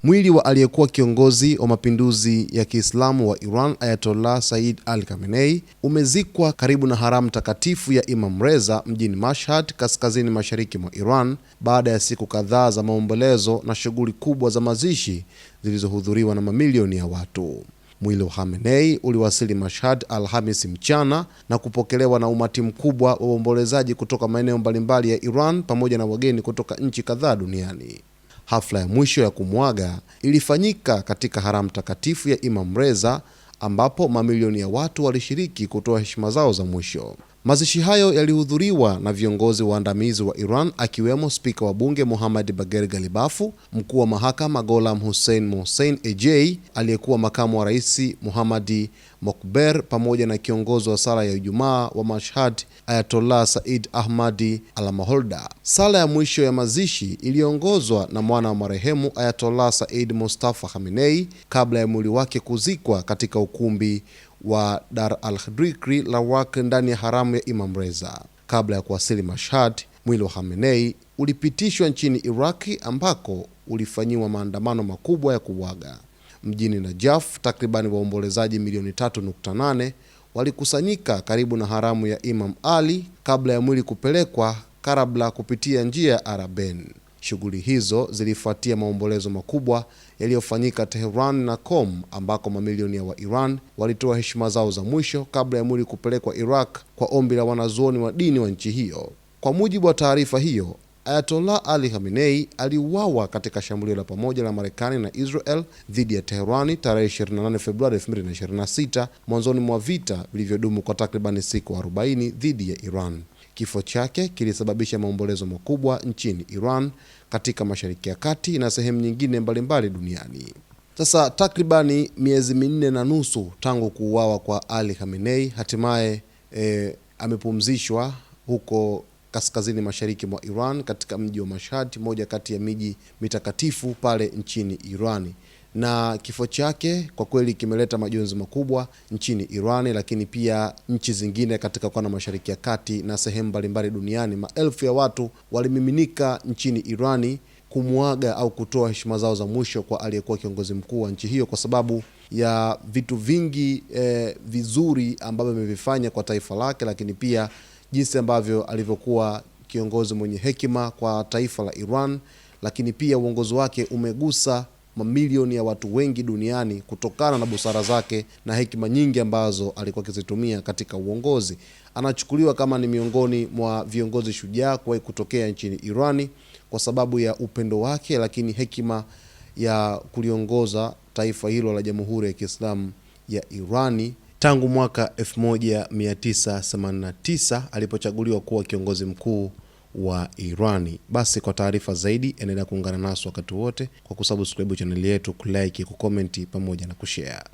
Mwili wa aliyekuwa kiongozi wa mapinduzi ya Kiislamu wa Iran Ayatollah Said Ali Khamenei umezikwa karibu na haramu takatifu ya Imam Reza mjini Mashhad, kaskazini mashariki mwa Iran, baada ya siku kadhaa za maombolezo na shughuli kubwa za mazishi zilizohudhuriwa na mamilioni ya watu. Mwili wa Khamenei uliwasili Mashhad Alhamisi mchana na kupokelewa na umati mkubwa wa waombolezaji kutoka maeneo mbalimbali ya Iran pamoja na wageni kutoka nchi kadhaa duniani. Hafla ya mwisho ya kumwaga ilifanyika katika haramu takatifu ya Imam Reza, ambapo mamilioni ya watu walishiriki kutoa heshima zao za mwisho. Mazishi hayo yalihudhuriwa na viongozi waandamizi wa Iran, akiwemo spika wa bunge Mohammad Bagher Ghalibaf, mkuu wa mahakama Gholam Hussein Mohsen Ejei, aliyekuwa makamu wa rais Mohammad Mokber, pamoja na kiongozi wa sala ya Ijumaa wa Mashhad Ayatollah Said Ahmadi Almaholda. Sala ya mwisho ya mazishi iliongozwa na mwana wa marehemu Ayatollah Said Mustafa Khamenei kabla ya mwili wake kuzikwa katika ukumbi wa Dar al-Dhikri Lawak ndani ya haramu ya Imam Reza. Kabla ya kuwasili Mashhad, mwili wa Khamenei ulipitishwa nchini Iraki, ambako ulifanyiwa maandamano makubwa ya kuaga. Mjini Najaf, takribani waombolezaji milioni 3.8 walikusanyika karibu na haramu ya Imam Ali kabla ya mwili kupelekwa Karbala kupitia njia ya Araben. Shughuli hizo zilifuatia maombolezo makubwa yaliyofanyika Tehran na Qom, ambako mamilioni ya wa Iran walitoa heshima zao za mwisho kabla ya mwili kupelekwa Iraq kwa ombi la wanazuoni wa dini wa nchi hiyo. Kwa mujibu wa taarifa hiyo, Ayatollah Ali Khamenei aliuawa katika shambulio la pamoja la Marekani na Israel dhidi ya Teherani tarehe 28 Februari 2026, mwanzoni mwa vita vilivyodumu kwa takribani siku 40 dhidi ya Iran. Kifo chake kilisababisha maombolezo makubwa nchini Iran, katika Mashariki ya Kati na sehemu nyingine mbalimbali duniani. Sasa takribani miezi 4.5 tangu kuuawa kwa Ali Khamenei, hatimaye amepumzishwa huko kaskazini mashariki mwa Iran katika mji wa Mashhad, moja kati ya miji mitakatifu pale nchini Irani. Na kifo chake kwa kweli kimeleta majonzi makubwa nchini Irani, lakini pia nchi zingine katika kona Mashariki ya Kati na sehemu mbalimbali duniani. Maelfu ya watu walimiminika nchini Irani kumuaga au kutoa heshima zao za mwisho kwa aliyekuwa kiongozi mkuu wa nchi hiyo, kwa sababu ya vitu vingi vizuri ambavyo amevifanya kwa taifa lake, lakini pia jinsi ambavyo alivyokuwa kiongozi mwenye hekima kwa taifa la Iran, lakini pia uongozi wake umegusa mamilioni ya watu wengi duniani kutokana na busara zake na hekima nyingi ambazo alikuwa akizitumia katika uongozi. Anachukuliwa kama ni miongoni mwa viongozi shujaa kwa kutokea nchini Irani kwa sababu ya upendo wake, lakini hekima ya kuliongoza taifa hilo la Jamhuri ya Kiislamu ya Irani tangu mwaka 1989 alipochaguliwa kuwa kiongozi mkuu wa Irani. Basi kwa taarifa zaidi endelea kuungana nasi wakati wote kwa kusubscribe channel yetu, kulike, kucomment pamoja na kushare.